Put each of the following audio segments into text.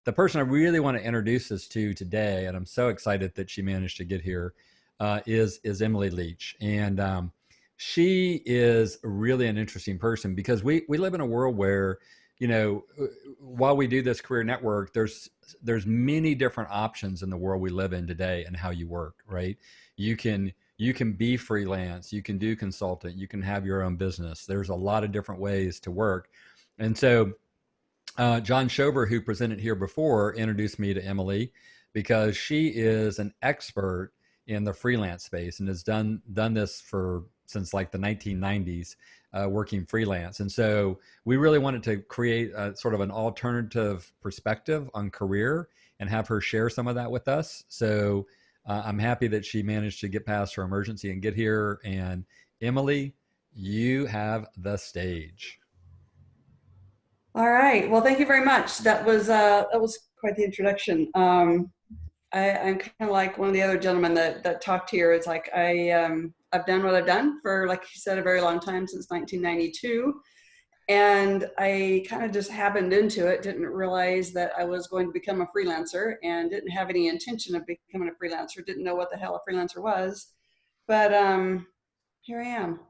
the person I really want to introduce us to today, and I'm so excited that she managed to get here, is Emily Leach. And she is really an interesting person because we live in a world where, while we do this career network, there's many different options in the world we live in today and how you work, right? You can be freelance, you can do consultant, you can have your own business. There's a lot of different ways to work. And so John Schober, who presented here before, introduced me to Emily because she is an expert in the freelance space and has done this for since like the 1990s, working freelance. And so we really wanted to create a sort of an alternative perspective on career and have her share some of that with us. So I'm happy that she managed to get past her emergency and get here. And Emily, you have the stage. All right. Well, thank you very much. That was quite the introduction. I'm kind of like one of the other gentlemen that talked here. It's like I've done what I've done for, like you said, a very long time, since 1992, and I kind of just happened into it. Didn't realize that I was going to become a freelancer, and didn't have any intention of becoming a freelancer. Didn't know what the hell a freelancer was, but here I am.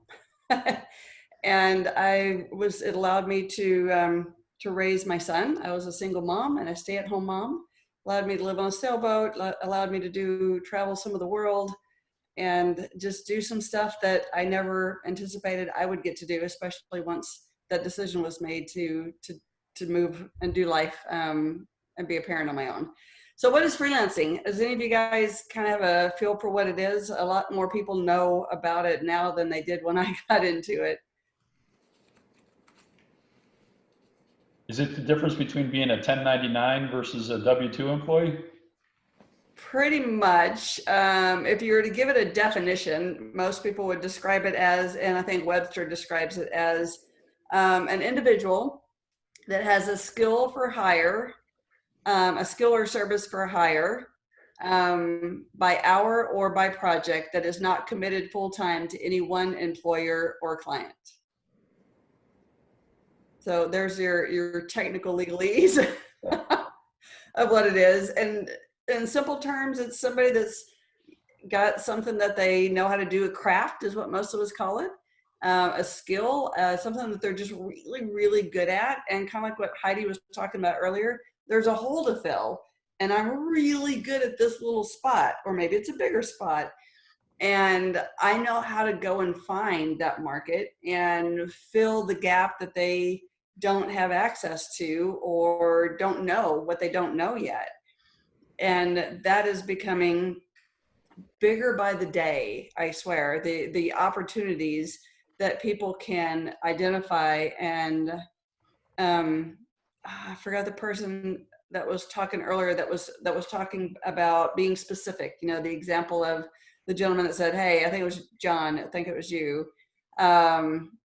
And it allowed me to raise my son. I was a single mom and a stay-at-home mom. Allowed me to live on a sailboat, allowed me to travel some of the world, and just do some stuff that I never anticipated I would get to do, especially once that decision was made to move and do life, and be a parent on my own. So what is freelancing? Does any of you guys kind of have a feel for what it is? A lot more people know about it now than they did when I got into it. Is it the difference between being a 1099 versus a W-2 employee? Pretty much. If you were to give it a definition, most people would describe it as, and I think Webster describes it as, an individual that has a skill for hire, a skill or service for hire, by hour or by project, that is not committed full-time to any one employer or client. So there's your technical legalese of what it is. And in simple terms, it's somebody that's got something that they know how to do. A craft is what most of us call it. A skill, something that they're just really, really good at. And kind of like what Heidi was talking about earlier, there's a hole to fill. And I'm really good at this little spot, or maybe it's a bigger spot. And I know how to go and find that market and fill the gap that they don't have access to, or don't know what they don't know yet. And that is becoming bigger by the day, I swear. The opportunities that people can identify. And I forgot the person that was talking earlier that was talking about being specific. You know, the example of the gentleman that said, hey, I think it was John, I think it was you.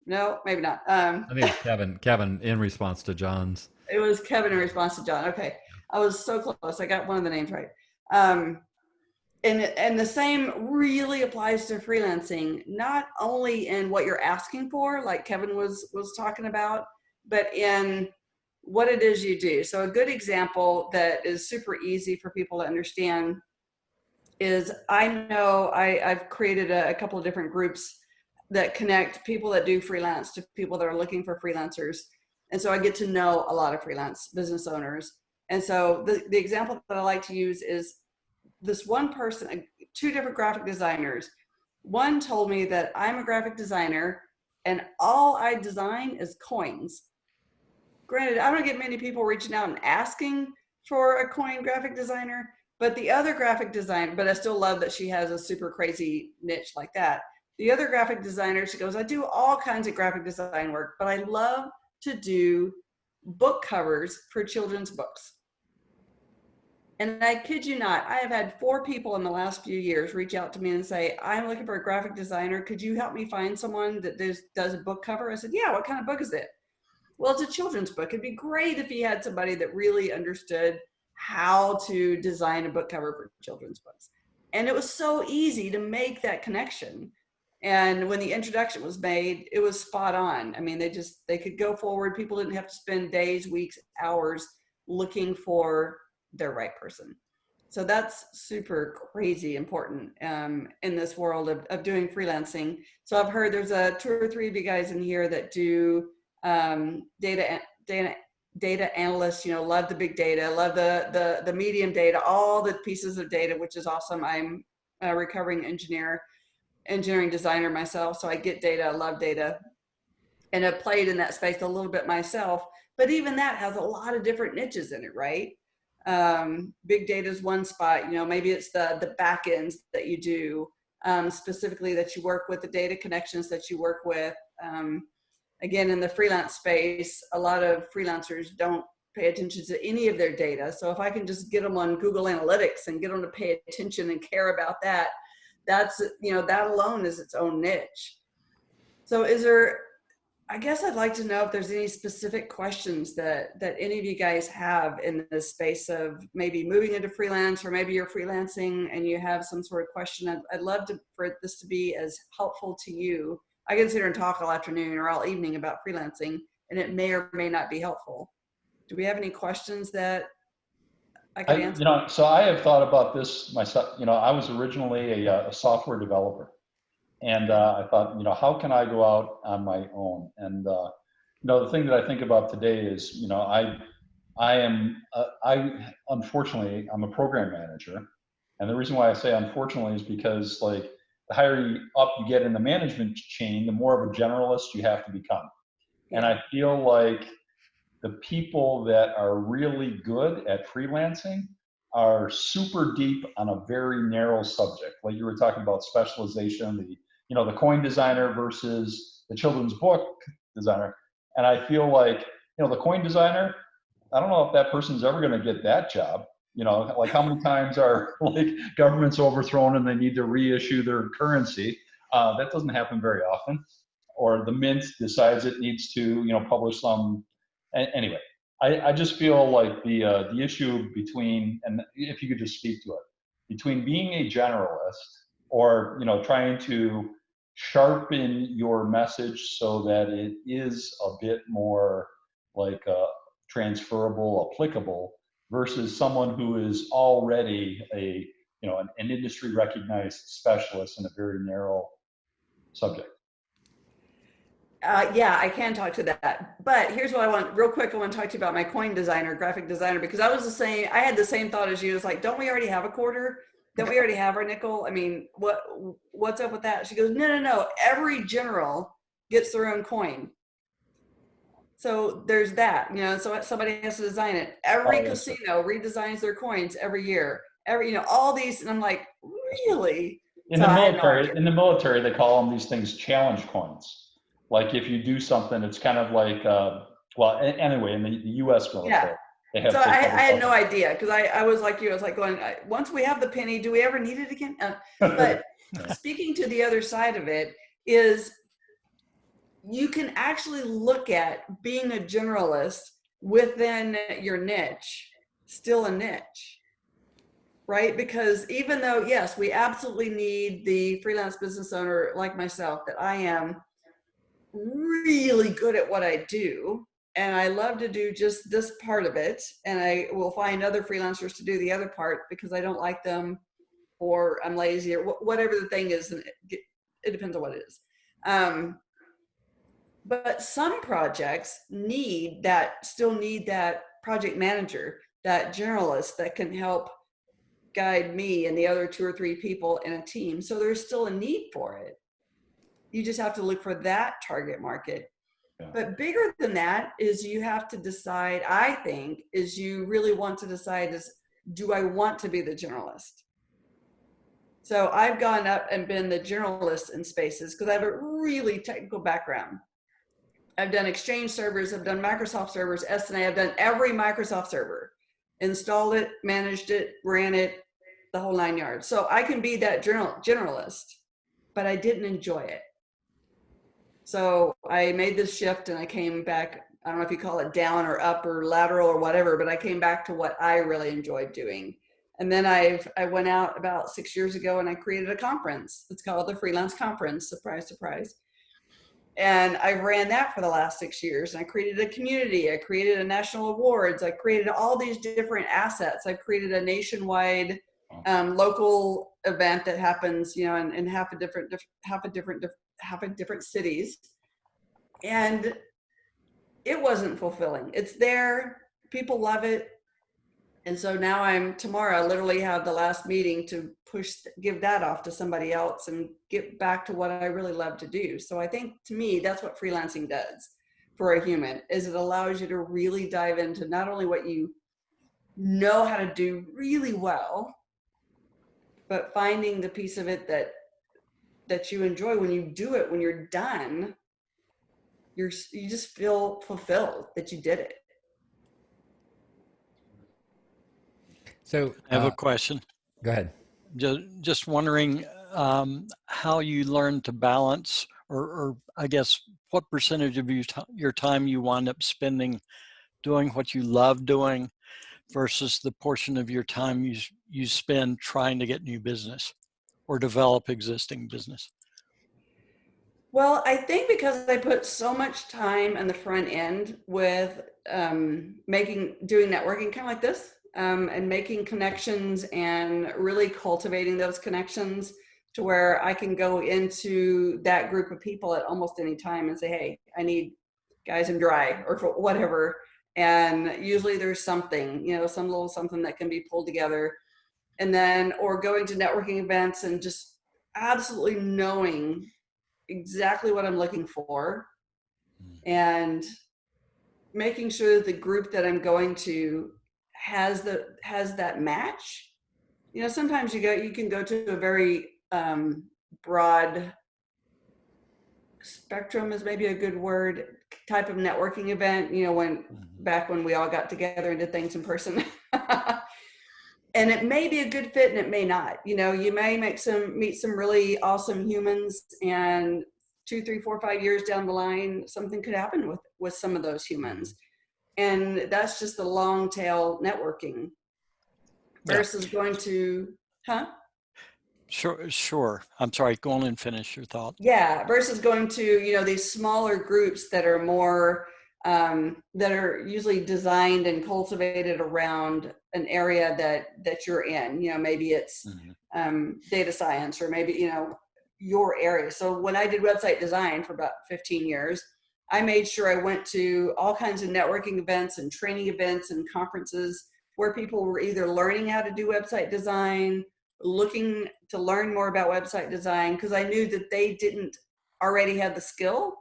No, maybe not. I think it's Kevin in response to John's. It was Kevin in response to John. Okay. I was so close. I got one of the names right. And the same really applies to freelancing, not only in what you're asking for, like Kevin was talking about, but in what it is you do. So a good example that is super easy for people to understand is, I know I've created a couple of different groups that connect people that do freelance to people that are looking for freelancers. And so I get to know a lot of freelance business owners. And so the example that I like to use is this one person, two different graphic designers. One told me that I'm a graphic designer and all I design is coins. Granted, I don't get many people reaching out and asking for a coin graphic designer, but the other graphic designer, but I still love that she has a super crazy niche like that. The other graphic designer, she goes, I do all kinds of graphic design work, but I love to do book covers for children's books. And I kid you not, I have had 4 people in the last few years reach out to me and say, I'm looking for a graphic designer. Could you help me find someone that does a book cover? I said, yeah, what kind of book is it? Well, it's a children's book. It'd be great if you had somebody that really understood how to design a book cover for children's books. And it was so easy to make that connection. And when the introduction was made, it was spot on. I mean, they could go forward. People didn't have to spend days, weeks, hours looking for their right person. So that's super crazy important in this world of doing freelancing. So I've heard there's 2 or 3 of you guys in here that do data analysts, love the big data, love the medium data, all the pieces of data, which is awesome. I'm a recovering engineering designer myself, so I get data, I love data, and I've played in that space a little bit myself. But even that has a lot of different niches in it, right? Big data is one spot. Maybe it's the back ends that you do, specifically that you work with, the data connections that you work with. Again, in the freelance space, a lot of freelancers don't pay attention to any of their data. So if I can just get them on Google Analytics and get them to pay attention and care about that, that alone is its own niche. So I guess I'd like to know if there's any specific questions that any of you guys have in this space of maybe moving into freelance, or maybe you're freelancing and you have some sort of question. I'd love for this to be as helpful to you. I can sit here and talk all afternoon or all evening about freelancing, and it may or may not be helpful. Do we have any questions that I could answer? So I have thought about this myself. I was originally a software developer. And I thought, how can I go out on my own? And the thing that I think about today is, unfortunately, I'm a program manager. And the reason why I say unfortunately is because, like, the higher up you get in the management chain, the more of a generalist you have to become. And I feel like the people that are really good at freelancing are super deep on a very narrow subject. Like you were talking about specialization, the coin designer versus the children's book designer. And I feel like, the coin designer, I don't know if that person's ever going to get that job. Like how many times are like governments overthrown and they need to reissue their currency? That doesn't happen very often. Or the mint decides it needs to, publish some. Anyway, I just feel like the issue between, and if you could just speak to it, between being a generalist or, trying to sharpen your message so that it is a bit more like transferable, applicable, versus someone who is already an industry recognized specialist in a very narrow subject. Yeah, I can talk to that. But here's what I want, real quick. I want to talk to you about my coin designer, graphic designer, because I had the same thought as you. It's like, don't we already have a quarter? Don't we already have our nickel? I mean, what's up with that? She goes, no. Every general gets their own coin. So there's that, so somebody has to design it. Every casino redesigns their coins every year. All these, and I'm like, really? In the military, they call them these things challenge coins. Like if you do something, it's kind of like, anyway, in the U.S. military, they have. So I had no idea, because I was like you. I was like going, once we have the penny, do we ever need it again? But speaking to the other side of it is, you can actually look at being a generalist within your niche, still a niche, right? Because even though, yes, we absolutely need the freelance business owner like myself, that I am really good at what I do, and I love to do just this part of it, and I will find other freelancers to do the other part because I don't like them, or I'm lazy, or whatever the thing is. It depends on what it is. But some projects still need that project manager, that generalist that can help guide me and the other 2 or 3 people in a team. So there's still a need for it. You just have to look for that target market. Yeah. But bigger than that is, you have to decide, I think, you really want to decide is, do I want to be the generalist? So I've gone up and been the generalist in spaces because I have a really technical background. I've done Exchange servers, I've done Microsoft servers, SNA, I've done every Microsoft server, installed it, managed it, ran it, the whole 9 yards. So I can be that generalist, but I didn't enjoy it. So I made this shift and I came back, I don't know if you call it down or up or lateral or whatever, but I came back to what I really enjoyed doing. And then I went out about 6 years ago and I created a conference. It's called the Freelance Conference, surprise, surprise. And I ran that for the last 6 years. And I created a community. I created a national awards. I created all these different assets. I created a nationwide local event that happens, you know, in half a different cities. And it wasn't fulfilling. It's there. People love it. And so now tomorrow I literally have the last meeting to give that off to somebody else and get back to what I really love to do. So I think, to me, that's what freelancing does for a human, is it allows you to really dive into not only what you know how to do really well, but finding the piece of it that you enjoy. When you do it, when you're done, you just feel fulfilled that you did it. So I have a question. Go ahead. Just wondering how you learn to balance, or I guess what percentage of your time you wind up spending doing what you love doing versus the portion of your time you spend trying to get new business or develop existing business. Well, I think because I put so much time on the front end with doing networking kind of like this, and making connections and really cultivating those connections to where I can go into that group of people at almost any time and say, hey, I need guys in dry or for whatever. And usually there's something, you know, some little something that can be pulled together. And then, or going to networking events and just absolutely knowing exactly what I'm looking for and making sure that the group that I'm going to has that match. You know, sometimes you can go to a very broad spectrum, is maybe a good word, type of networking event, you know, back when we all got together and did things in person. And it may be a good fit and it may not. You know, you may meet some really awesome humans, and 2, 3, 4, 5 years down the line, something could happen with some of those humans. And that's just the long tail networking versus going to, Sure. I'm sorry, go on and finish your thought. Yeah, versus going to, you know, these smaller groups that are more, that are usually designed and cultivated around an area that you're in. You know, maybe it's data science, or maybe, you know, your area. So when I did website design for about 15 years, I made sure I went to all kinds of networking events and training events and conferences where people were either learning how to do website design, looking to learn more about website design, because I knew that they didn't already have the skill,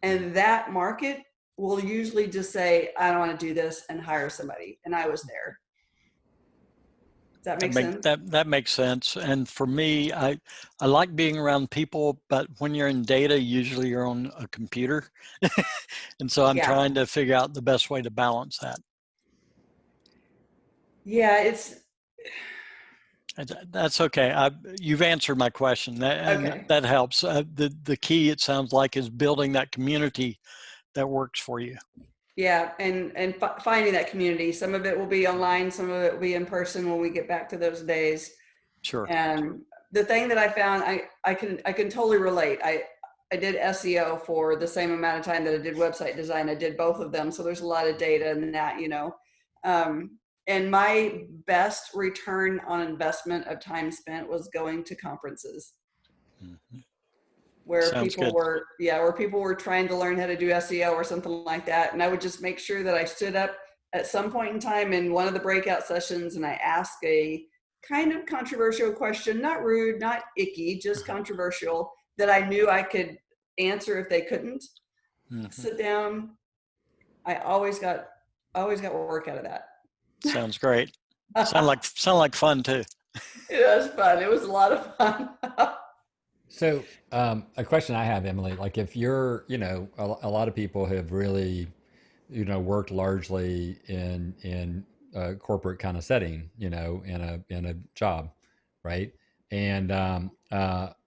and that market will usually just say, I don't want to do this, and hire somebody. And I was there. Does that make sense? That makes sense. And for me, I like being around people, but when you're in data, usually you're on a computer. And so I'm trying to figure out the best way to balance that. Yeah, that's okay. You've answered my question. That helps. The key, it sounds like, is building that community that works for you. Yeah, and finding that community. Some of it will be online, some of it will be in person when we get back to those days. Sure. And the thing that I found, I can totally relate. I did SEO for the same amount of time that I did website design. I did both of them, so there's a lot of data in that, you know. And my best return on investment of time spent was going to conferences. Where people were trying to learn how to do SEO or something like that. And I would just make sure that I stood up at some point in time in one of the breakout sessions and I asked a kind of controversial question, not rude, not icky, just controversial, that I knew I could answer if they couldn't. Sit down. I always got work out of that. Sounds great. Sound like fun too. It was fun. It was a lot of fun. So a question I have, Emily, like if you're, you know, a lot of people have really, you know, worked largely in a corporate kind of setting, you know, in a job, right? And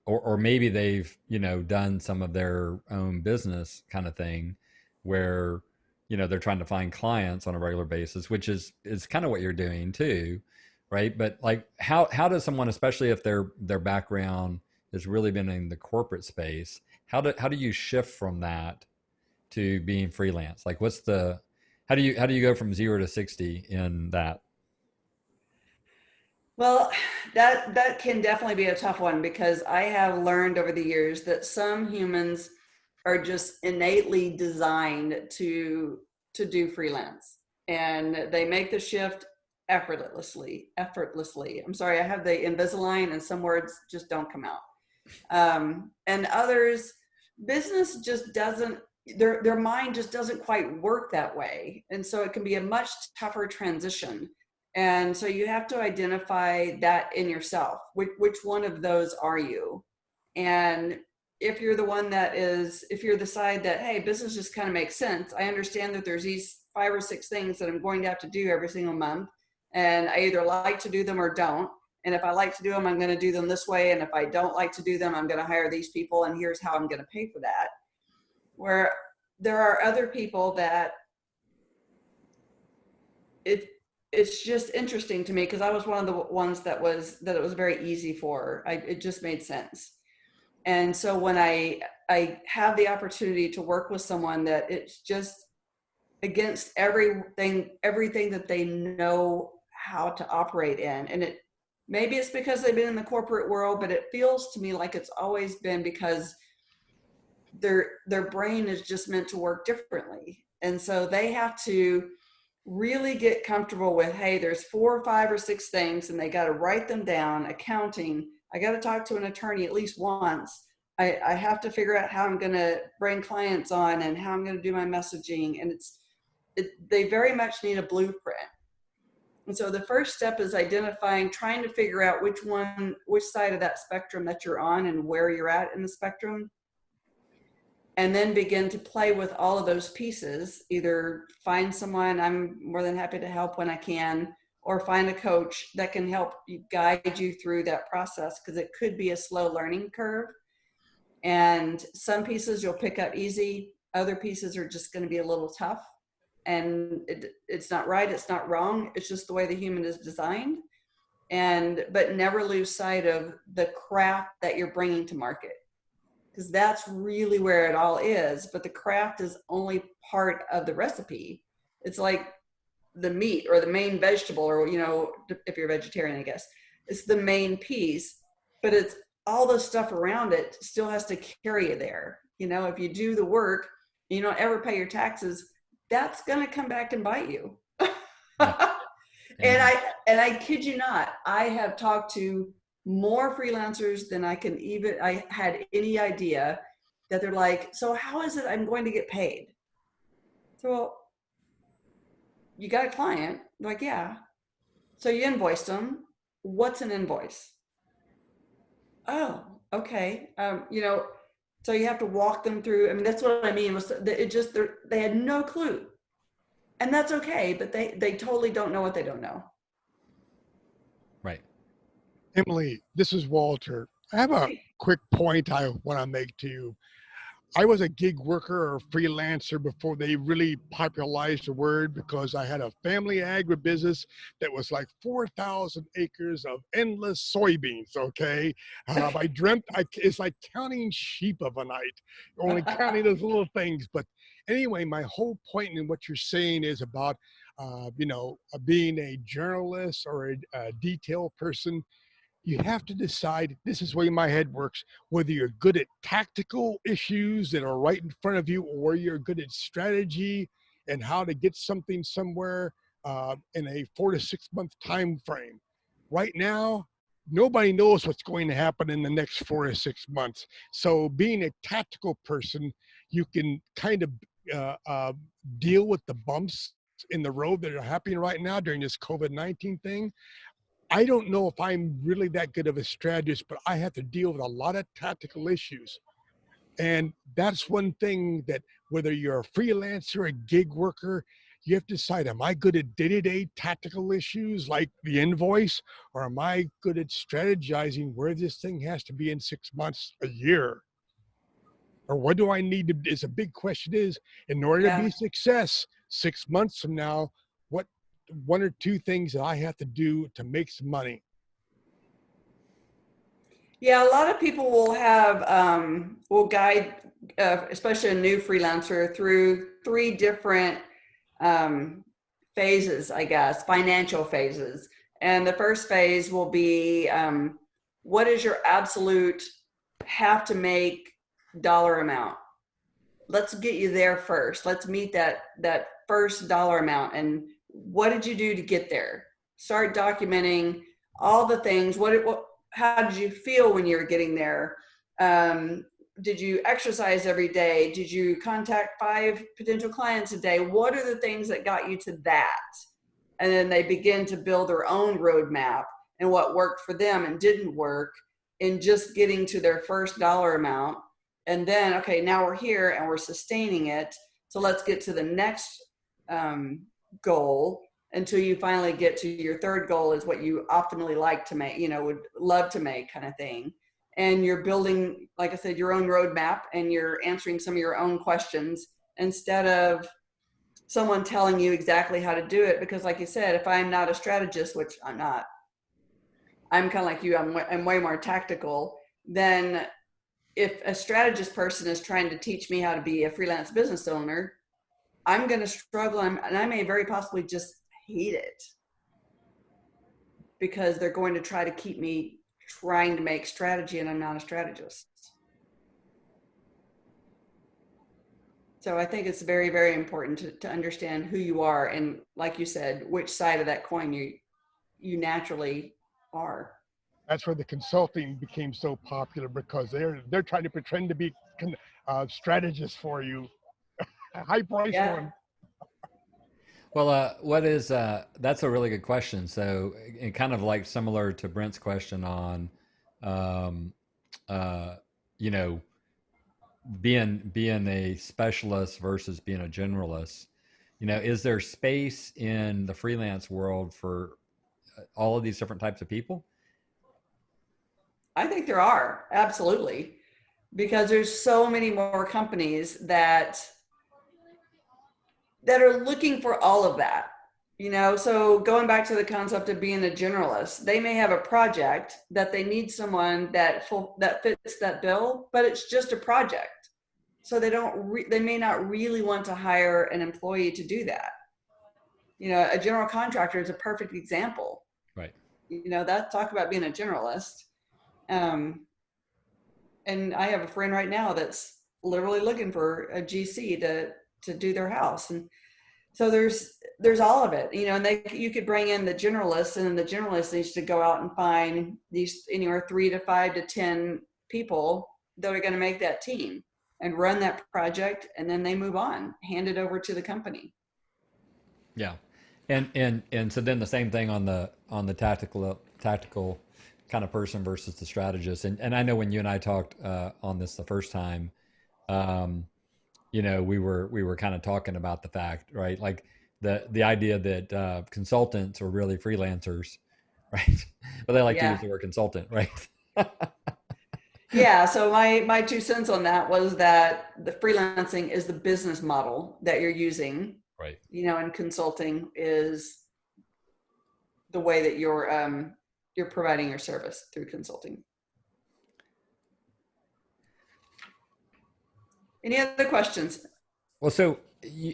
or maybe they've, you know, done some of their own business kind of thing where, you know, they're trying to find clients on a regular basis, which is kind of what you're doing too, right? But like how does someone, especially if their background has really been in the corporate space, how do you shift from that to being freelance? Like, how do you go from 0 to 60 in that? Well, that can definitely be a tough one, because I have learned over the years that some humans are just innately designed to do freelance, and they make the shift effortlessly. I'm sorry, I have the Invisalign and some words just don't come out. And others, business just doesn't, their mind just doesn't quite work that way. And so it can be a much tougher transition. And so you have to identify that in yourself. Which one of those are you? And if you're the one that is, if you're the side that, hey, business just kind of makes sense. I understand that there's these 5 or 6 things that I'm going to have to do every single month. And I either like to do them or don't. And if I like to do them, I'm going to do them this way. And if I don't like to do them, I'm going to hire these people. And here's how I'm going to pay for that. Where there are other people that it's just interesting to me, because I was one of the ones that it was very easy for. It just made sense. And so when I have the opportunity to work with someone that it's just against everything that they know how to operate in, and maybe it's because they've been in the corporate world, but it feels to me like it's always been because their brain is just meant to work differently. And so they have to really get comfortable with, hey, there's 4 or 5 or 6 things, and they got to write them down. Accounting, I got to talk to an attorney at least once. I have to figure out how I'm going to bring clients on and how I'm going to do my messaging. And they very much need a blueprint. And so the first step is identifying, trying to figure out which side of that spectrum that you're on and where you're at in the spectrum. And then begin to play with all of those pieces. Either find someone, I'm more than happy to help when I can, or find a coach that can help you, guide you through that process, because it could be a slow learning curve. And some pieces you'll pick up easy. Other pieces are just going to be a little tough. And it's not right, it's not wrong. It's just the way the human is designed. But never lose sight of the craft that you're bringing to market, because that's really where it all is. But the craft is only part of the recipe. It's like the meat or the main vegetable, or, if you're a vegetarian, I guess, it's the main piece, but it's all the stuff around it still has to carry you there. If you do the work, you don't ever pay your taxes, that's going to come back and bite you. Yeah. And I kid you not, I have talked to more freelancers than I had any idea, that they're like, so how is it I'm going to get paid? So, well, you got a client? I'm like, yeah. So you invoiced them. What's an invoice? Oh, okay. So you have to walk them through. I mean, that's what I mean. They had no clue. And that's okay, but they totally don't know what they don't know. Right. Emily, this is Walter. I have a quick point I want to make to you. I was a gig worker or freelancer before they really popularized the word, because I had a family agribusiness that was like 4,000 acres of endless soybeans, okay? I dreamt, it's like counting sheep of a night, only counting those little things. But anyway, my whole point in what you're saying is about, being a journalist or a detail person. You have to decide, this is the way my head works, whether you're good at tactical issues that are right in front of you, or you're good at strategy and how to get something somewhere in a 4 to 6 month time frame. Right now, nobody knows what's going to happen in the next 4 to 6 months. So being a tactical person, you can kind of deal with the bumps in the road that are happening right now during this COVID-19 thing. I don't know if I'm really that good of a strategist, but I have to deal with a lot of tactical issues. And that's one thing that, whether you're a freelancer, a gig worker, you have to decide, am I good at day-to-day tactical issues like the invoice, or am I good at strategizing where this thing has to be in 6 months, a year? Or what do I need to, is a big question is, in order to be success 6 months from now, what 1 or 2 things that I have to do to make some money? Yeah, a lot of people will guide, especially a new freelancer, through three different um, phases, I guess, financial phases. And the first phase will be what is your absolute have to make dollar amount? Let's get you there first. Let's meet that first dollar amount. And what did you do to get there? Start documenting all the things. How did you feel when you were getting there? Did you exercise every day? Did you contact 5 potential clients a day? What are the things that got you to that? And then they begin to build their own roadmap and what worked for them and didn't work in just getting to their first dollar amount. And then, okay, now we're here and we're sustaining it. So let's get to the next goal until you finally get to your third goal is what you optimally like to make, would love to make, kind of thing. And you're building, like I said, your own roadmap, and you're answering some of your own questions instead of someone telling you exactly how to do it. Because like you said, if I'm not a strategist, which I'm not, I'm kind of like you, I'm way more tactical. Then if a strategist person is trying to teach me how to be a freelance business owner, I'm going to struggle, and I may very possibly just hate it, because they're going to try to keep me trying to make strategy, and I'm not a strategist. So I think it's very, very important to understand who you are, and like you said, which side of that coin you naturally are. That's where the consulting became so popular, because they're trying to pretend to be strategists for you, high price Yeah. one. Well, that's a really good question. So, and kind of like similar to Brent's question on, um, uh, you know, being a specialist versus being a generalist. Is there space in the freelance world for all of these different types of people? I think there are, absolutely, because there's so many more companies that are looking for all of that. So going back to the concept of being a generalist, they may have a project that they need someone that fits that bill, but it's just a project. So they may not really want to hire an employee to do that. A general contractor is a perfect example. Right. That talk about being a generalist. And I have a friend right now that's literally looking for a GC to do their house. And so there's all of it, and you could bring in the generalists, and then the generalist needs to go out and find these anywhere 3 to 5 to 10 people that are going to make that team and run that project, and then they move on, hand it over to the company. Yeah. And so then the same thing on the tactical kind of person versus the strategist. And I know when you and I talked on this the first time, um, we were kind of talking about the fact, right? Like the idea that consultants are really freelancers, right? But they like to use Yeah. the word consultant, right? Yeah. So my 2 cents on that was that the freelancing is the business model that you're using, Right. and consulting is the way that you're providing your service through consulting. Any other questions? Well, so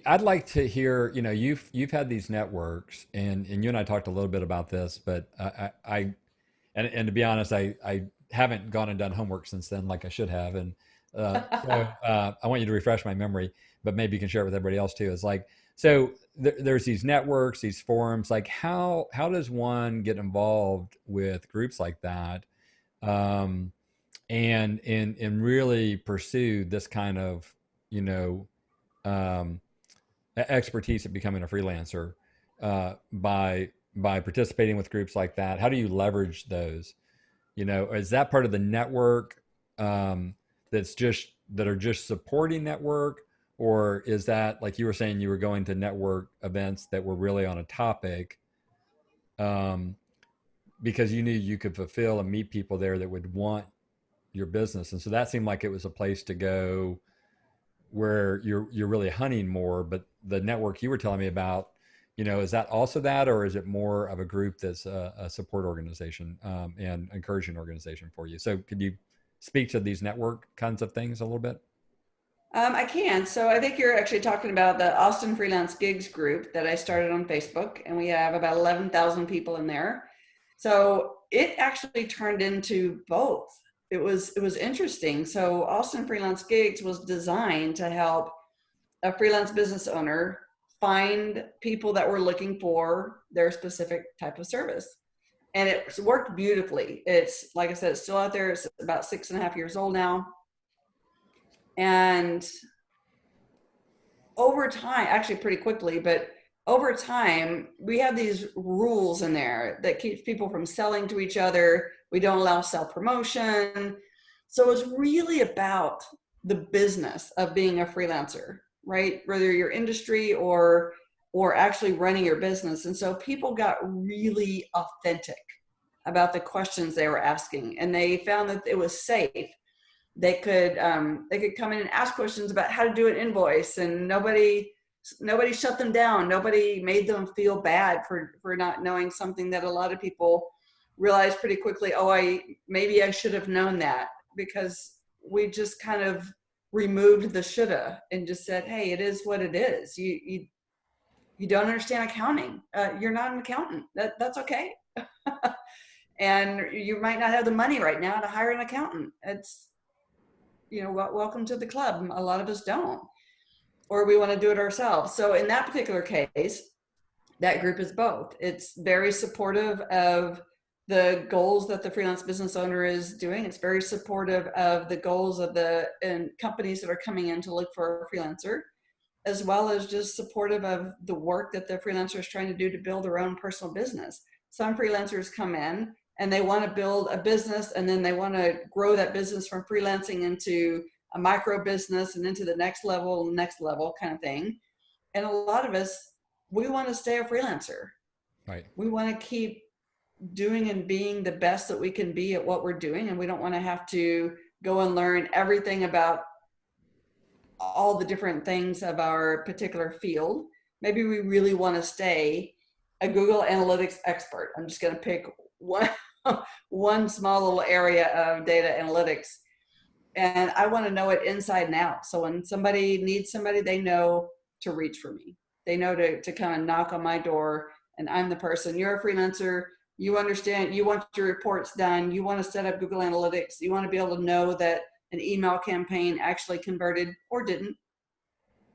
I'd like to hear, you've had these networks, and you and I talked a little bit about this, but and to be honest, I haven't gone and done homework since then, like I should have, and I want you to refresh my memory, but maybe you can share it with everybody else too. It's like, so there's these networks, these forums. Like, how does one get involved with groups like that, um, and really pursue this kind of, you know um, expertise at becoming a freelancer by participating with groups like that? How do you leverage those? Is that part of the network, that are just supporting network, or is that, like you were saying, you were going to network events that were really on a topic, um, because you knew you could fulfill and meet people there that would want your business, and so that seemed like it was a place to go where you're really hunting more. But the network you were telling me about, is that also that, or is it more of a group that's a support organization and encouraging organization for you? So could you speak to these network kinds of things a little bit? I can. So I think you're actually talking about the Austin Freelance Gigs group that I started on Facebook, and we have about 11,000 people in there. So it actually turned into both. It was interesting. So Austin Freelance Gigs was designed to help a freelance business owner find people that were looking for their specific type of service. And it worked beautifully. It's, like I said, it's still out there. It's about 6.5 years old now. And over time, actually pretty quickly, but over time, we have these rules in there that keeps people from selling to each other. We don't allow self promotion. So it's really about the business of being a freelancer, right? Whether your industry or actually running your business. And so people got really authentic about the questions they were asking, and they found that it was safe. They could come in and ask questions about how to do an invoice, and nobody shut them down. Nobody made them feel bad for not knowing something that a lot of people realized pretty quickly. Oh, maybe I should have known that, because we just kind of removed the shoulda and just said, hey, it is what it is. You don't understand accounting. You're not an accountant. That's okay. And you might not have the money right now to hire an accountant. It's, welcome to the club. A lot of us don't, or we want to do it ourselves. So in that particular case, that group is both. It's very supportive of the goals that the freelance business owner is doing. It's very supportive of the goals of the companies that are coming in to look for a freelancer, as well as just supportive of the work that the freelancer is trying to do to build their own personal business. Some freelancers come in and they want to build a business, and then they want to grow that business from freelancing into a micro business and into the next level kind of thing. And a lot of us, we want to stay a freelancer. Right. We want to keep doing and being the best that we can be at what we're doing. And we don't want to have to go and learn everything about all the different things of our particular field. Maybe we really want to stay a Google Analytics expert. I'm just going to pick one small little area of data analytics, and I want to know it inside and out. So when somebody needs somebody, they know to reach for me. They know to come and knock on my door, and I'm the person. You're a freelancer. You understand. You want your reports done. You want to set up Google Analytics. You want to be able to know that an email campaign actually converted or didn't.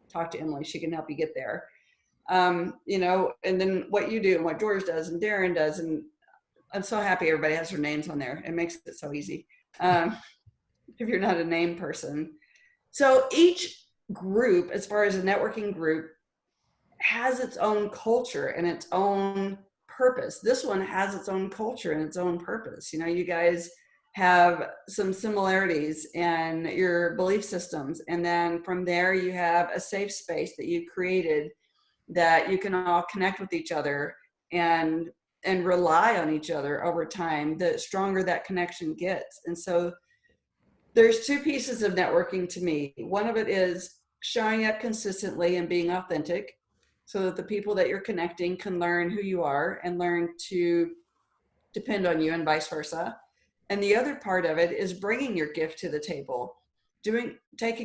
Talk to Emily. She can help you get there. And then what you do and what George does and Darren does. And I'm so happy everybody has their names on there. It makes it so easy. If you're not a name person. So each group, as far as a networking group, has its own culture and its own purpose. This one has its own culture and its own purpose. You guys have some similarities in your belief systems. And then from there, you have a safe space that you created that you can all connect with each other and rely on each other over time. The stronger that connection gets. And so there's two pieces of networking to me. One of it is showing up consistently and being authentic so that the people that you're connecting can learn who you are and learn to depend on you, and vice versa. And the other part of it is bringing your gift to the table, taking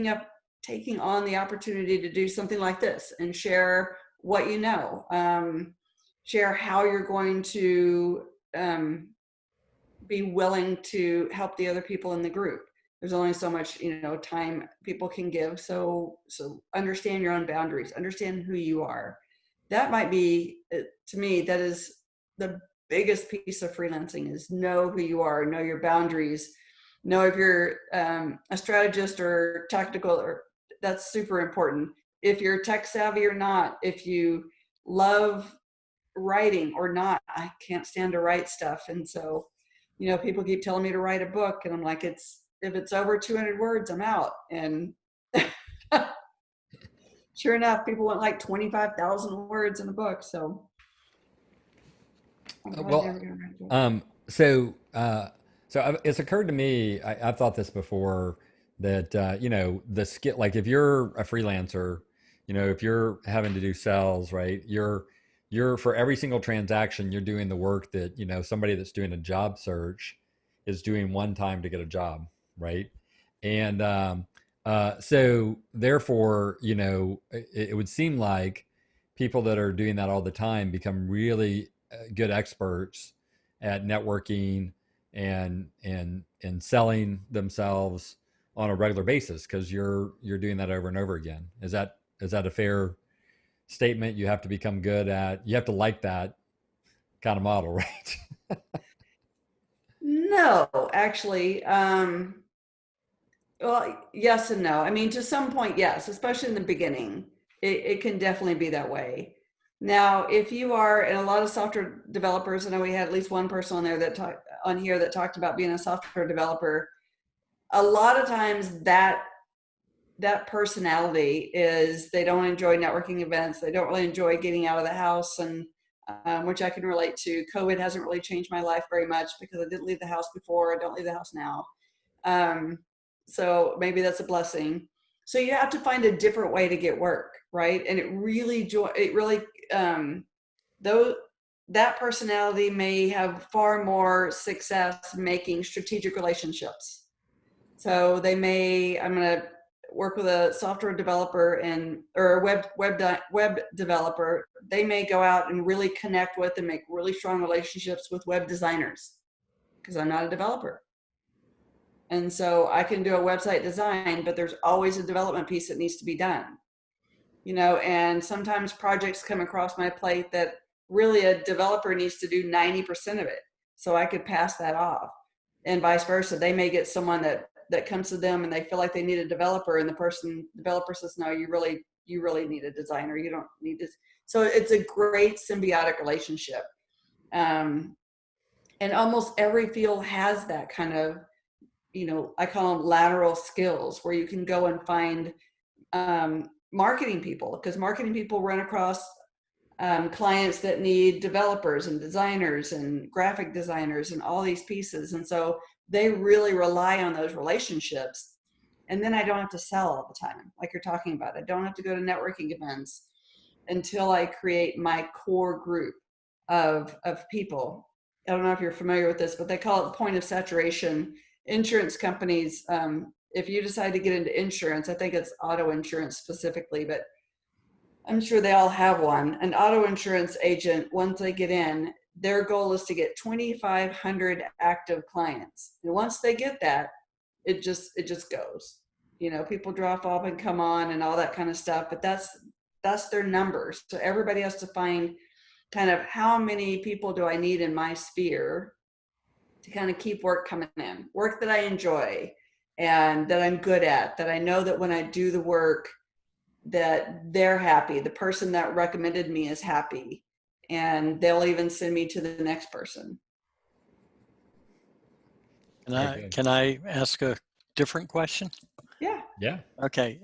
on the opportunity to do something like this and share what you know, share how you're going to be willing to help the other people in the group. There's only so much, time people can give. So understand your own boundaries, understand who you are. That might be, to me, that is the biggest piece of freelancing, is know who you are, know your boundaries, know if you're a strategist or tactical, or that's super important. If you're tech savvy or not, if you love writing or not. I can't stand to write stuff. And so, people keep telling me to write a book, and I'm like, if it's over 200 words, I'm out. And sure enough, people want like 25,000 words in a book. So it's occurred to me, I've thought this before, that the skill, like if you're a freelancer, if you're having to do sales, right, you're for every single transaction, you're doing the work that, you know, somebody that's doing a job search is doing one time to get a job, right? And so therefore, you know, it would seem like people that are doing that all the time become really good experts at networking and selling themselves on a regular basis because you're doing that over and over again. Is that a fair statement? You have to become good at, you have to like that kind of model, right? No, actually, well, yes and no. I mean, to some point, yes, especially in the beginning, it can definitely be that way. Now, if you are, and a lot of software developers, I know we had at least one person on there that talked on here that talked about being a software developer. A lot of times that personality is they don't enjoy networking events. They don't really enjoy getting out of the house, and which I can relate to. COVID hasn't really changed my life very much because I didn't leave the house before. I don't leave the house now. Um, so maybe that's a blessing. So you have to find a different way to get work, right? And though that personality may have far more success making strategic relationships. So I'm going to work with a software developer or a web developer. They may go out and really connect with and make really strong relationships with web designers because I'm not a developer. And so I can do a website design, but there's always a development piece that needs to be done, you know, and sometimes projects come across my plate that really a developer needs to do 90% of it. So I could pass that off, and vice versa. They may get someone that comes to them and they feel like they need a developer, and developer says, no, you really need a designer. You don't need this. So it's a great symbiotic relationship. And almost every field has that kind of, you know, I call them lateral skills, where you can go and find marketing people, because marketing people run across clients that need developers and designers and graphic designers and all these pieces. And so they really rely on those relationships. And then I don't have to sell all the time, like you're talking about. I don't have to go to networking events until I create my core group of people. I don't know if you're familiar with this, but they call it point of saturation. Insurance companies, if you decide to get into insurance, I think it's auto insurance specifically, but I'm sure they all have one. An auto insurance agent, once they get in, their goal is to get 2,500 active clients. And once they get that, it just goes. You know, people drop off and come on and all that kind of stuff, but that's their numbers. So everybody has to find kind of how many people do I need in my sphere to kind of keep work coming in, work that I enjoy and that I'm good at, that I know that when I do the work that they're happy, the person that recommended me is happy, and they'll even send me to the next person. Can I ask a different question? Yeah. Yeah. Okay.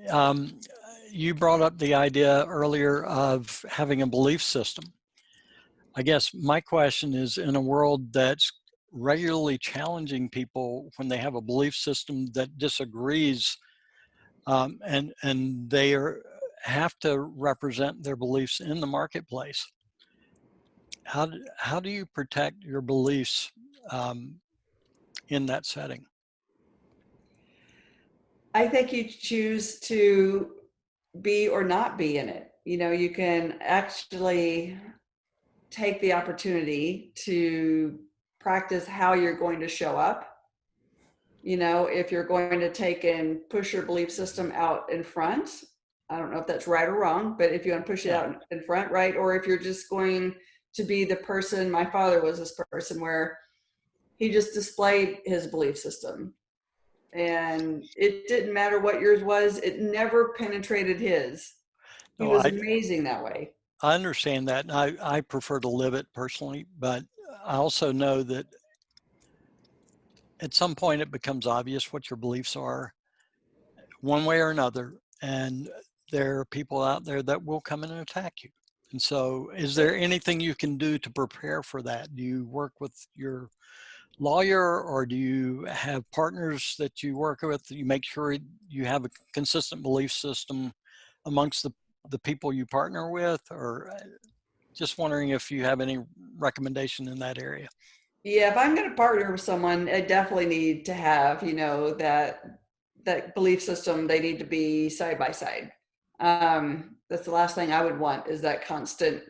You brought up the idea earlier of having a belief system. I guess my question is, in a world that's regularly challenging people when they have a belief system that disagrees, and they have to represent their beliefs in the marketplace, how do you protect your beliefs in that setting? I think you choose to be or not be in it. You know, you can actually take the opportunity to practice how you're going to show up. You know, if you're going to take and push your belief system out in front, I don't know if that's right or wrong, but if you want to push it out in front, right? Or if you're just going to be the person, my father was this person where he just displayed his belief system. And it didn't matter what yours was, it never penetrated his. He was amazing that way. I understand that, and I prefer to live it personally, but I also know that at some point it becomes obvious what your beliefs are one way or another, and there are people out there that will come in and attack you. And so is there anything you can do to prepare for that? Do you work with your lawyer, or do you have partners that you work with? You make sure you have a consistent belief system amongst the people you partner with? Or just wondering if you have any recommendation in that area. Yeah, if I'm going to partner with someone, I definitely need to have, that belief system. They need to be side by side. That's the last thing I would want, is that constant,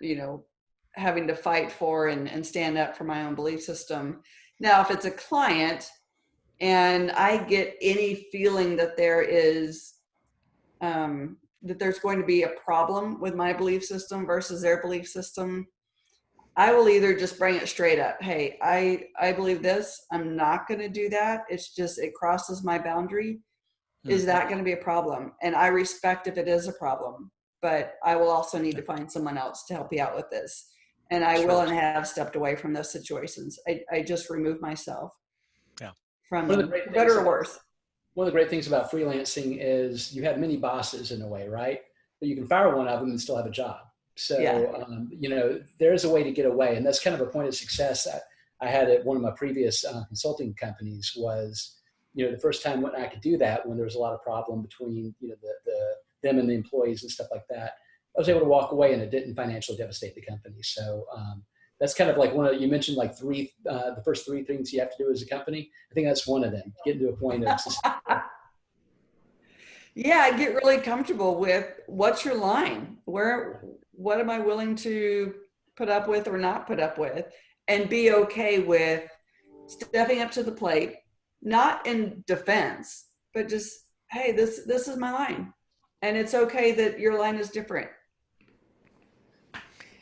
having to fight for and stand up for my own belief system. Now, if it's a client and I get any feeling that there's going to be a problem with my belief system versus their belief system, I will either just bring it straight up. Hey, I believe this. I'm not going to do that. It's just, it crosses my boundary. Is that going to be a problem? And I respect if it is a problem, but I will also need to find someone else to help you out with this. And I will and have stepped away from those situations. I just remove myself from them, better or worse. One of the great things about freelancing is you have many bosses in a way, right? But you can fire one of them and still have a job. So, there's a way to get away. And that's kind of a point of success that I had at one of my previous consulting companies was, the first time when I could do that, when there was a lot of problem between, them and the employees and stuff like that, I was able to walk away and it didn't financially devastate the company. So that's kind of like you mentioned like the first three things you have to do as a company. I think that's one of them, getting to a point of Yeah, get really comfortable with what's your line, what am I willing to put up with or not put up with, and be okay with stepping up to the plate, not in defense, but just, hey, this is my line. And it's okay that your line is different.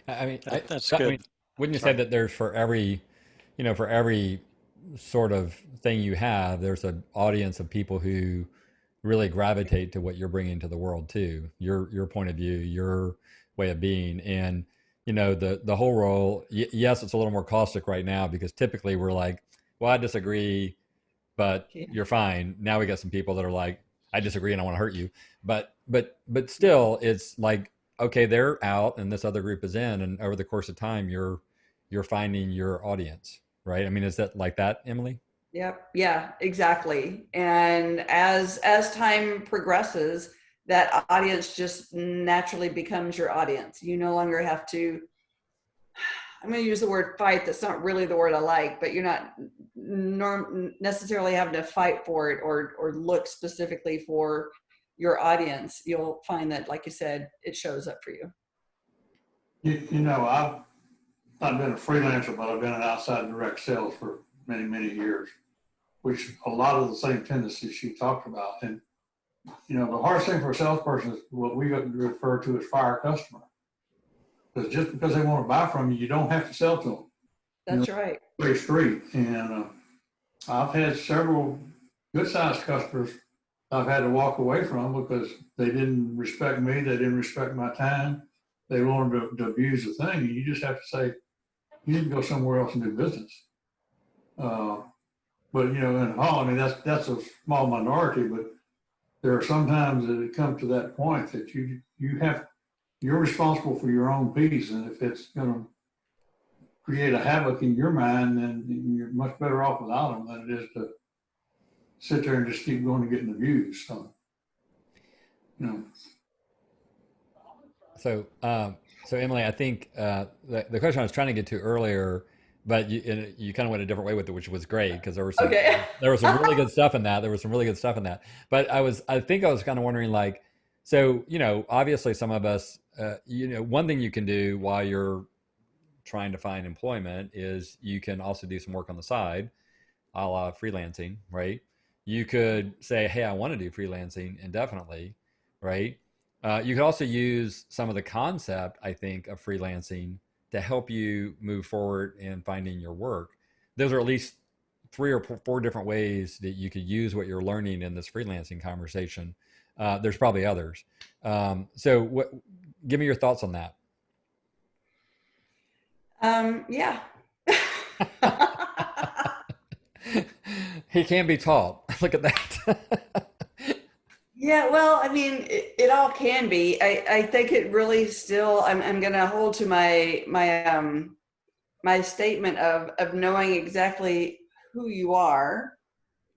I mean, that's good. Wouldn't you say that there's for every sort of thing you have, there's an audience of people who really gravitate to what you're bringing to the world too, your point of view, your way of being. And, the whole role, yes, it's a little more caustic right now because typically we're like, well, I disagree, but you're fine. Now we got some people that are like, I disagree and I want to hurt you. But still it's like, okay, they're out and this other group is in, and over the course of time, you're finding your audience, right? I mean, is that like that, Emily? Yep. Yeah, exactly. And as time progresses, that audience just naturally becomes your audience. You no longer have to, I'm going to use the word fight. That's not really the word I like, but you're not necessarily having to fight for it or look specifically for your audience. You'll find that, like you said, it shows up for you. I've not been a freelancer, but I've been in outside direct sales for many, many years, which a lot of the same tendencies she talked about. And, the hardest thing for a salesperson is what we refer to as fire customer. Because just because they want to buy from you, you don't have to sell to them. That's right. Very straight. And I've had several good-sized customers I've had to walk away from because they didn't respect me. They didn't respect my time. They wanted to abuse the thing. And you just have to say, you need to go somewhere else and do business. But, in Hall, I mean, that's a small minority, but there are sometimes that it comes to that point that you're responsible for your own peace. And if it's going to create a havoc in your mind, then you're much better off without them than it is to sit there and just keep going and getting abused. So, so Emily, I think the question I was trying to get to earlier, but you kind of went a different way with it, which was great because there was some really good stuff in that. But I think I was kind of wondering, like, so obviously some of us, one thing you can do while you're trying to find employment is you can also do some work on the side, a la freelancing, right? You could say, hey, I want to do freelancing indefinitely, right? You could also use some of the concept, I think, of freelancing to help you move forward in finding your work. Those are at least 3 or 4 different ways that you could use what you're learning in this freelancing conversation. There's probably others. So give me your thoughts on that. Yeah. He can be taught. Look at that. Yeah, well, I mean, it all can be. I think it really still, I'm going to hold to my statement of knowing exactly who you are,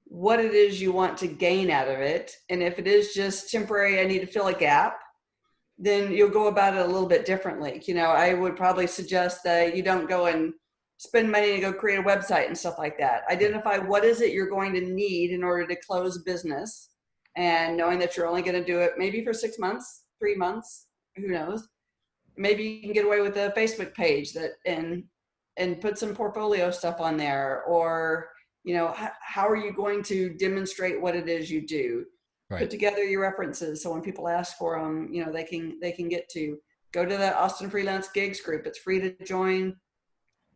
what it is you want to gain out of it. And if it is just temporary, I need to fill a gap, then you'll go about it a little bit differently. You know, I would probably suggest that you don't go and spend money to go create a website and stuff like that. Identify what is it you're going to need in order to close business, and knowing that you're only going to do it maybe for 6 months, 3 months, who knows. Maybe you can get away with a Facebook page that and put some portfolio stuff on there, or, you know, how are you going to demonstrate what it is you do? Right. Put together your references so when people ask for them, you know, they can get to. Go to the Austin Freelance Gigs group. It's free to join,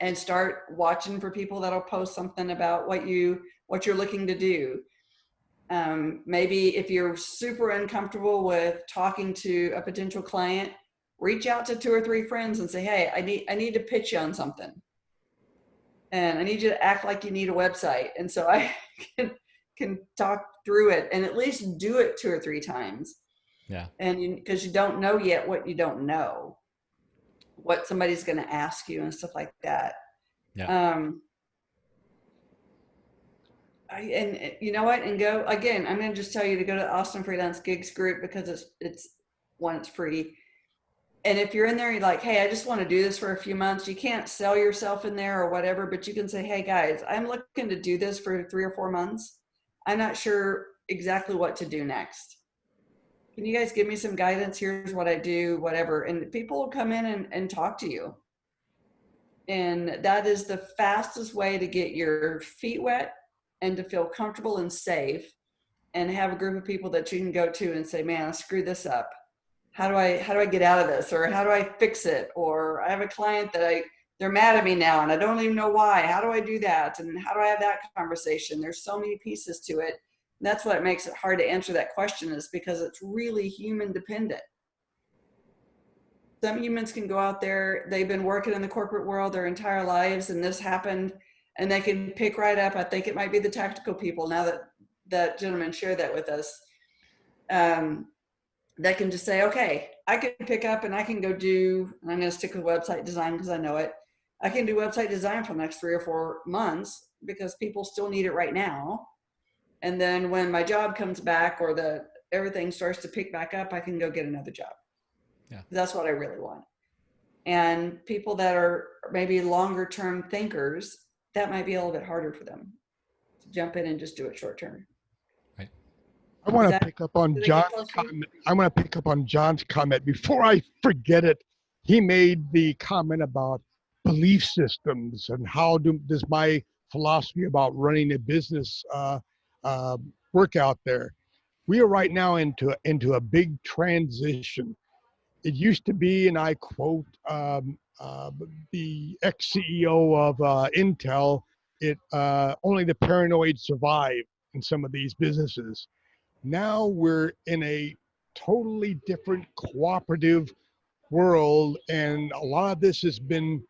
and start watching for people that'll post something about what you're looking to do. Maybe if you're super uncomfortable with talking to a potential client, reach out to 2 or 3 friends and say, hey, I need to pitch you on something, and I need you to act like you need a website. And so I can talk through it and at least do it 2 or 3 times. Yeah. And because you don't know yet what you don't know, what somebody's going to ask you and stuff like that. Yeah. And you know what? And go again. I'm going to just tell you to go to the Austin Freelance Gigs group, because it's free. And if you're in there, you're like, hey, I just want to do this for a few months. You can't sell yourself in there or whatever, but you can say, hey guys, I'm looking to do this for 3 or 4 months. I'm not sure exactly what to do next. Can you guys give me some guidance? Here's what I do, whatever. And people will come in and talk to you. And that is the fastest way to get your feet wet and to feel comfortable and safe, and have a group of people that you can go to and say, man, I screwed this up. How do I get out of this? Or how do I fix it? Or I have a client that they're mad at me now and I don't even know why. How do I do that? And how do I have that conversation? There's so many pieces to it. And that's what makes it hard to answer that question, is because it's really human dependent. Some humans can go out there, they've been working in the corporate world their entire lives, and this happened, and they can pick right up. I think it might be the tactical people, now that that gentleman shared that with us, that can just say, okay, I can pick up and I can go do, and I'm going to stick with website design because I know it. I can do website design for the next 3 or 4 months because people still need it right now. And then when my job comes back, or everything starts to pick back up, I can go get another job. Yeah. That's what I really want. And people that are maybe longer term thinkers, that might be a little bit harder for them to jump in and just do it short term. Right. I want to pick up on John's comment. I want to pick up on John's comment before I forget it. He made the comment about belief systems and how does my philosophy about running a business work out there. We are right now into a big transition. It used to be, and I quote the ex-CEO of Intel, only the paranoid survive in some of these businesses. Now we're in a totally different cooperative world, and a lot of this has been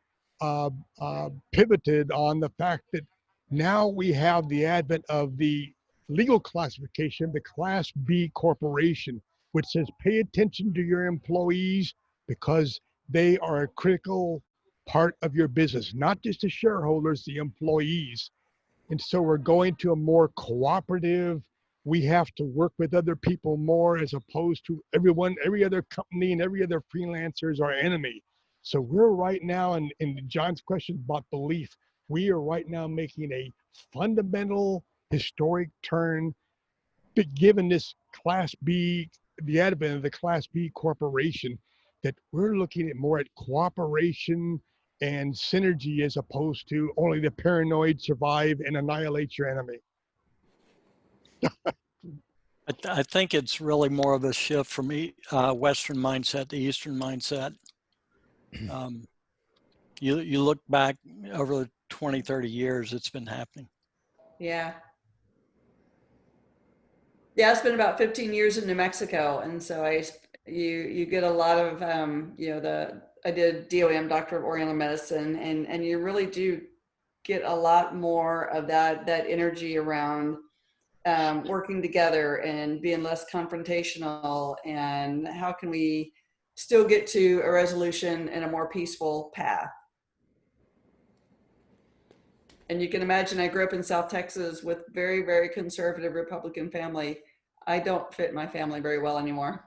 pivoted on the fact that now we have the advent of the legal classification, the Class B corporation, which says pay attention to your employees because they are a critical part of your business, not just the shareholders, the employees. And so we're going to a more cooperative, we have to work with other people more, as opposed to every other company and every other freelancer is our enemy. So we're right now, in John's question about belief, we are right now making a fundamental historic turn, given this Class B, the advent of the Class B corporation, that we're looking at more at cooperation and synergy, as opposed to only the paranoid survive and annihilate your enemy. I think it's really more of a shift from Western mindset to Eastern mindset. You look back over 20, 30 years, it's been happening. Yeah. Yeah, it's been about 15 years in New Mexico. And so you get a lot of, I did DOM, Doctor of Oriental Medicine, and you really do get a lot more of that energy around working together and being less confrontational, and how can we still get to a resolution in a more peaceful path. And you can imagine, I grew up in South Texas with very, very conservative Republican family. I don't fit my family very well anymore.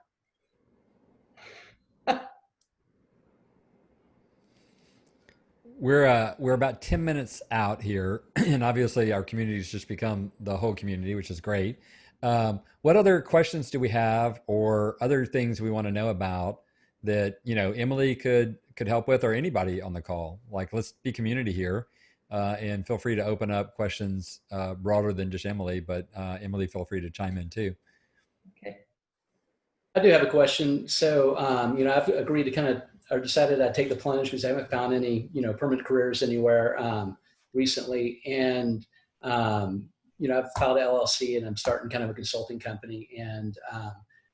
we're about 10 minutes out here, and obviously our community has just become the whole community, which is great. What other questions do we have, or other things we want to know about that Emily could help with, or anybody on the call? Like, let's be community here, and feel free to open up questions broader than just Emily, but Emily, feel free to chime in too. Okay. I do have a question. So, I've agreed to or decided I'd take the plunge because I haven't found any, permanent careers anywhere recently. And, I've filed an LLC and I'm starting kind of a consulting company. And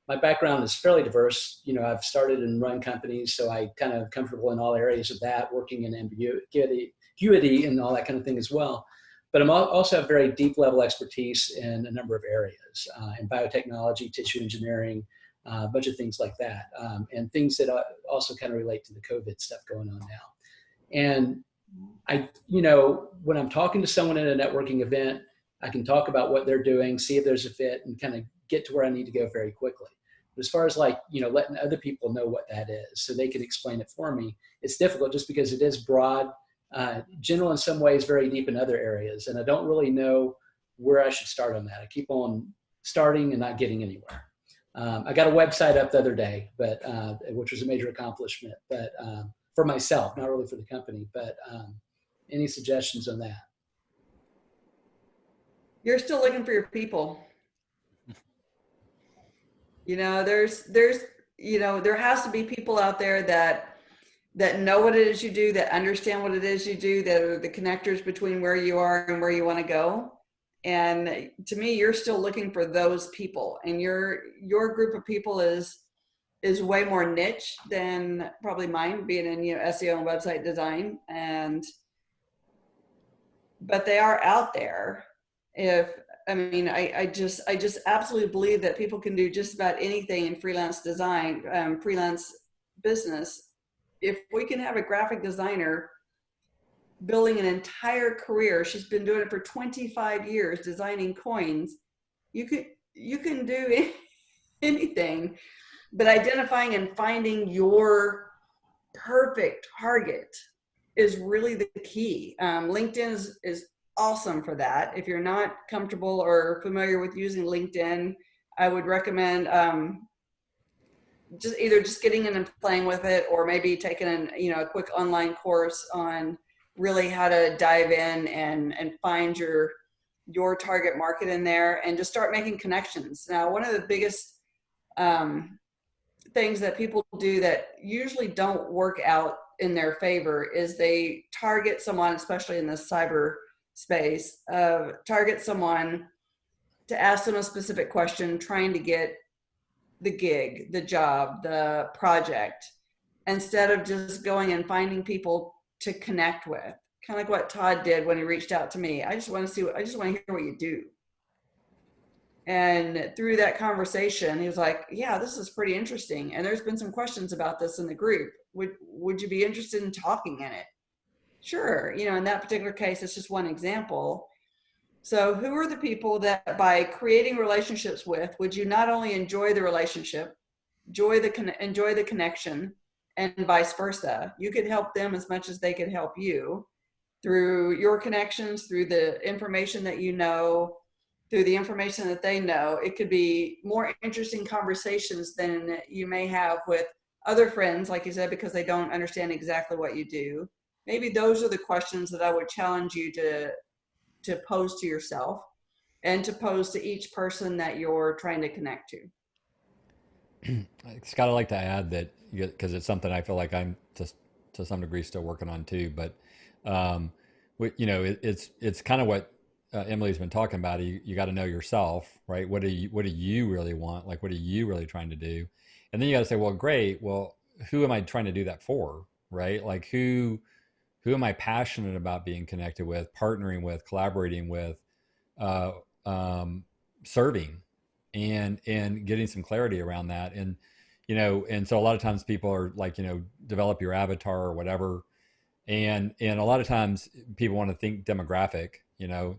my background is fairly diverse. I've started and run companies, so I kind of comfortable in all areas of that, working in ambiguity and all that kind of thing as well. But I'm also have very deep level expertise in a number of areas, in biotechnology, tissue engineering, a bunch of things like that, and things that also kind of relate to the COVID stuff going on now. And when I'm talking to someone at a networking event, I can talk about what they're doing, see if there's a fit, and kind of get to where I need to go very quickly. But as far as letting other people know what that is so they can explain it for me, it's difficult just because it is broad, general in some ways, very deep in other areas. And I don't really know where I should start on that. I keep on starting and not getting anywhere. I got a website up the other day, which was a major accomplishment, but for myself, not really for the company. But any suggestions on that? You're still looking for your people. There has to be people out there that know what it is you do, that understand what it is you do, that are the connectors between where you are and where you want to go. And to me, you're still looking for those people, and your group of people is way more niche than probably mine, being in SEO and website design. But they are out there. I just absolutely believe that people can do just about anything in freelance design, freelance business. If we can have a graphic designer building an entire career, she's been doing it for 25 years, designing coins. You can do anything, but identifying and finding your perfect target is really the key. LinkedIn is awesome for that. If you're not comfortable or familiar with using LinkedIn, I would recommend just getting in and playing with it, or maybe taking a quick online course on really how to dive in and find your target market in there, and just start making connections. Now, one of the biggest things that people do that usually don't work out in their favor is they target someone, especially in the cyber space, target someone to ask them a specific question, trying to get the gig, the job, the project, instead of just going and finding people to connect with. Kind of like what Todd did when he reached out to me. I just want to hear what you do. And through that conversation, he was like, yeah, this is pretty interesting. And there's been some questions about this in the group. Would you be interested in talking in it? Sure. In that particular case, it's just one example. So who are the people that by creating relationships with, would you not only enjoy the relationship, enjoy the connection, and vice versa? You could help them as much as they could help you through your connections, through the information that you know, through the information that they know. It could be more interesting conversations than you may have with other friends, like you said, because they don't understand exactly what you do. Maybe those are the questions that I would challenge you to pose to yourself and to pose to each person that you're trying to connect to. Scott, I'd like to add that, because it's something I feel like I'm to some degree still working on too, but it's kind of what Emily's been talking about. You got to know yourself, right? What do you really want? Like, what are you really trying to do? And then you got to say, well, great. Well, who am I trying to do that for? Right? Like, who am I passionate about being connected with, partnering with, collaborating with, serving, and getting some clarity around that. And and so a lot of times people are like, develop your avatar or whatever, and a lot of times people want to think demographic,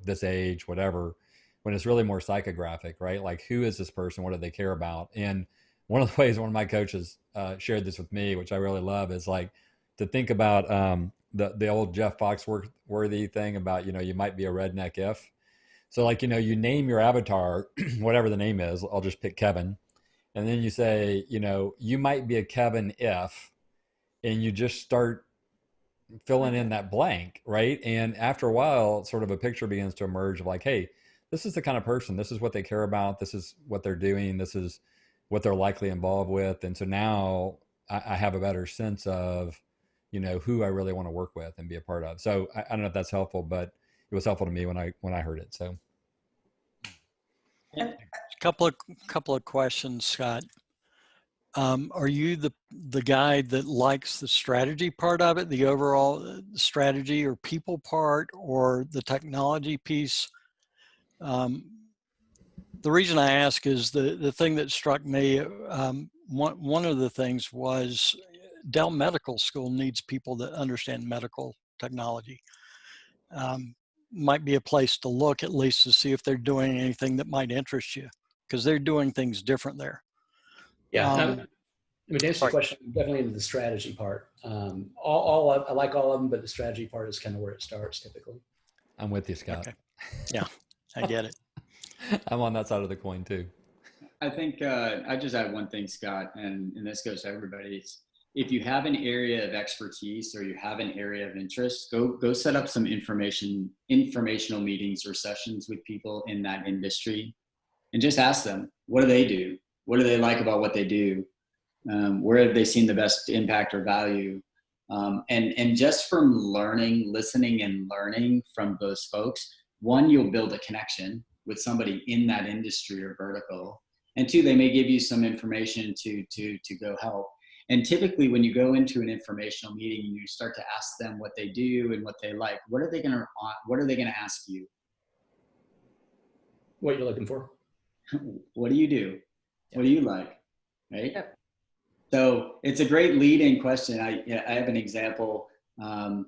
this age, whatever, when it's really more psychographic, right? Like, who is this person? What do they care about? And one of the ways one of my coaches shared this with me, which I really love, is like to think about the old Jeff Foxworthy thing about, you might be a redneck if. So like, you name your avatar, whatever the name is, I'll just pick Kevin. And then you say, you might be a Kevin if, and you just start filling in that blank, right? And after a while, sort of a picture begins to emerge of like, hey, this is the kind of person, this is what they care about, this is what they're doing, this is what they're likely involved with. And so now I have a better sense of, who I really want to work with and be a part of. So I don't know if that's helpful, but it was helpful to me when I heard it. So couple of questions, Scott. Are you the guy that likes the strategy part of it, the overall strategy or people part, or the technology piece? The reason I ask is the thing that struck me, one of the things was Dell Medical School needs people that understand medical technology. Might be a place to look, at least, to see if they're doing anything that might interest you, because they're doing things different there. Yeah. I mean, to answer your question, I'm definitely into the strategy part. I like all of them, but the strategy part is kind of where it starts typically. I'm with you, Scott. Okay. Yeah, I get it. I'm on that side of the coin too. I think I just add one thing, Scott, and this goes to everybody. It's, if you have an area of expertise or you have an area of interest, go set up some informational meetings or sessions with people in that industry, and just ask them, what do they do? What do they like about what they do? Where have they seen the best impact or value? And just from listening and learning from those folks, one, you'll build a connection with somebody in that industry or vertical. And two, they may give you some information to go help. And typically when you go into an informational meeting and you start to ask them what they do and what they like, what are they gonna ask you? What you're looking for. What do you do? What do you like? Right? Yep. So it's a great lead-in question. I have an example. Back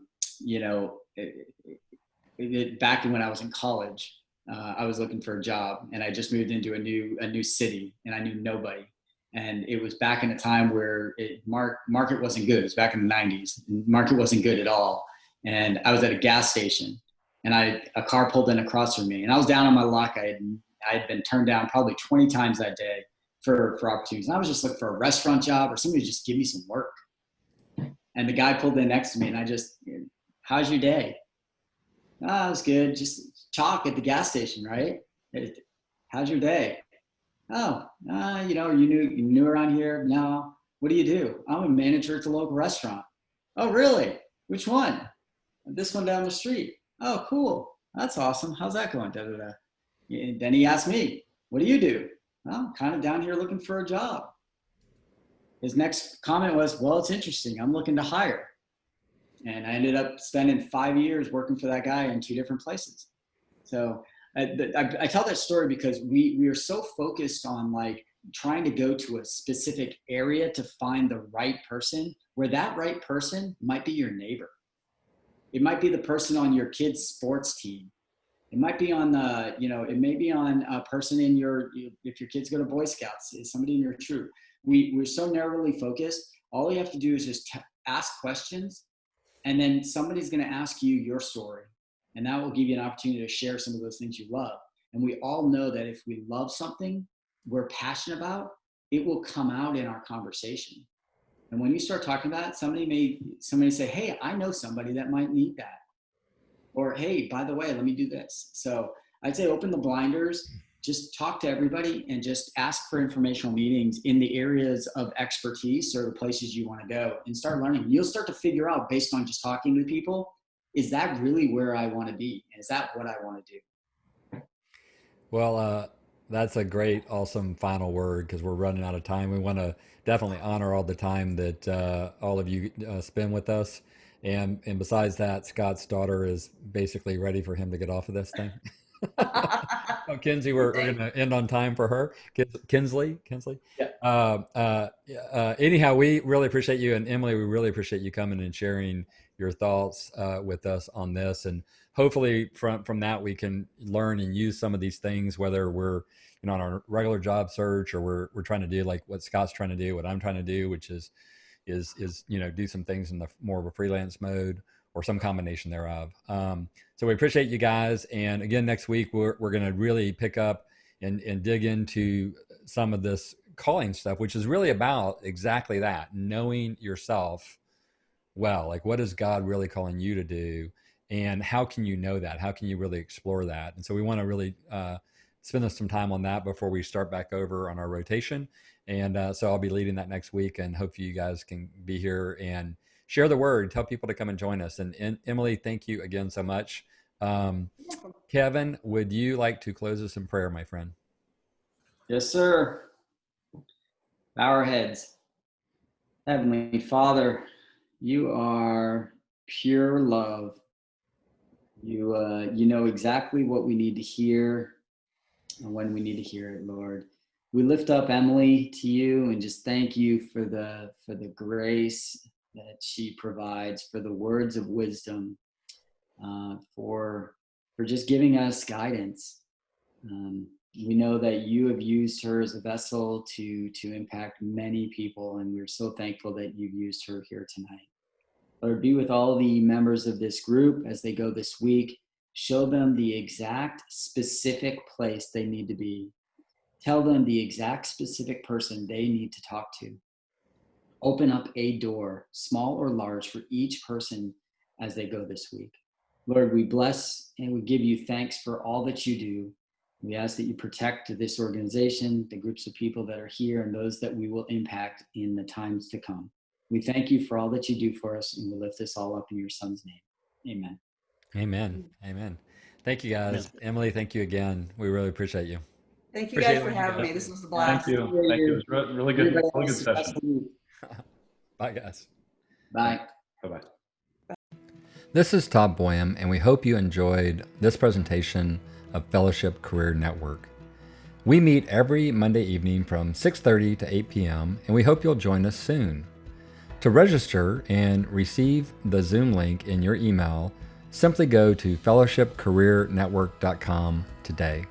when I was in college, I was looking for a job, and I just moved into a new city, and I knew nobody. And it was back in a time where market wasn't good. It was back in the 90s. Market wasn't good at all. And I was at a gas station, and a car pulled in across from me, and I was down on my luck. I had been turned down probably 20 times that day for opportunities. And I was just looking for a restaurant job or somebody to just give me some work. And the guy pulled in next to me, and I just, how's your day? Oh, it was good. Just talk at the gas station, right? How's your day? Oh, you new around here? No. What do you do? I'm a manager at the local restaurant. Oh, really? Which one? This one down the street. Oh, cool. That's awesome. How's that going? Da, da, da. And then he asked me, what do you do? Well, I'm kind of down here looking for a job. His next comment was, well, it's interesting. I'm looking to hire. And I ended up spending 5 years working for that guy in 2 different places. So I tell that story because we are so focused on like trying to go to a specific area to find the right person, where that right person might be your neighbor. It might be the person on your kid's sports team. It might be on it may be on a person in if your kids go to Boy Scouts, is somebody in your troop. We're so narrowly focused. All you have to do is just ask questions, and then somebody's going to ask you your story, and that will give you an opportunity to share some of those things you love. And we all know that if we love something we're passionate about, it will come out in our conversation. And when you start talking about it, somebody say, hey, I know somebody that might need that. Or, hey, by the way, let me do this. So I'd say open the blinders, just talk to everybody, and just ask for informational meetings in the areas of expertise or the places you want to go, and start learning. You'll start to figure out, based on just talking to people, is that really where I want to be? Is that what I want to do? Well, that's a great, awesome final word, because we're running out of time. We want to definitely honor all the time that all of you spend with us. And besides that, Scott's daughter is basically ready for him to get off of this thing. Oh, Kinsey, we're going to end on time for her. Kinsley. Yeah. Anyhow, we really appreciate you, and Emily, we really appreciate you coming and sharing your thoughts with us on this. And hopefully, from that, we can learn and use some of these things, whether we're on our regular job search, or we're trying to do like what Scott's trying to do, what I'm trying to do, which is do some things in the more of a freelance mode, or some combination thereof. So we appreciate you guys. And again, next week, we're going to really pick up and dig into some of this calling stuff, which is really about exactly that, knowing yourself well. Like, what is God really calling you to do? And how can you know that? How can you really explore that? And so we want to really spend some time on that before we start back over on our rotation. And so I'll be leading that next week, and hopefully you guys can be here and share the word, tell people to come and join us. And Emily, thank you again so much. Kevin, would you like to close us in prayer, my friend? Yes, sir. Bow our heads. Heavenly Father, you are pure love. You know exactly what we need to hear and when we need to hear it, Lord. We lift up Emily to you and just thank you for the grace that she provides, for the words of wisdom, for just giving us guidance. We know that you have used her as a vessel to impact many people, and we're so thankful that you've used her here tonight. Lord, be with all the members of this group as they go this week. Show them the exact specific place they need to be. Tell them the exact specific person they need to talk to. Open up a door, small or large, for each person as they go this week. Lord, we bless and we give you thanks for all that you do. We ask that you protect this organization, the groups of people that are here, and those that we will impact in the times to come. We thank you for all that you do for us, and we lift this all up in your Son's name. Amen. Amen. Amen. Thank you, guys. Amen. Emily, thank you again. We really appreciate you. Thank you guys for having me. This was a blast. Thank you. Thank you. It was really good. Really good session. Bye, guys. Bye. Bye-bye. This is Todd Boyum, and we hope you enjoyed this presentation of Fellowship Career Network. We meet every Monday evening from 6:30 to 8 p.m., and we hope you'll join us soon. To register and receive the Zoom link in your email, simply go to fellowshipcareernetwork.com today.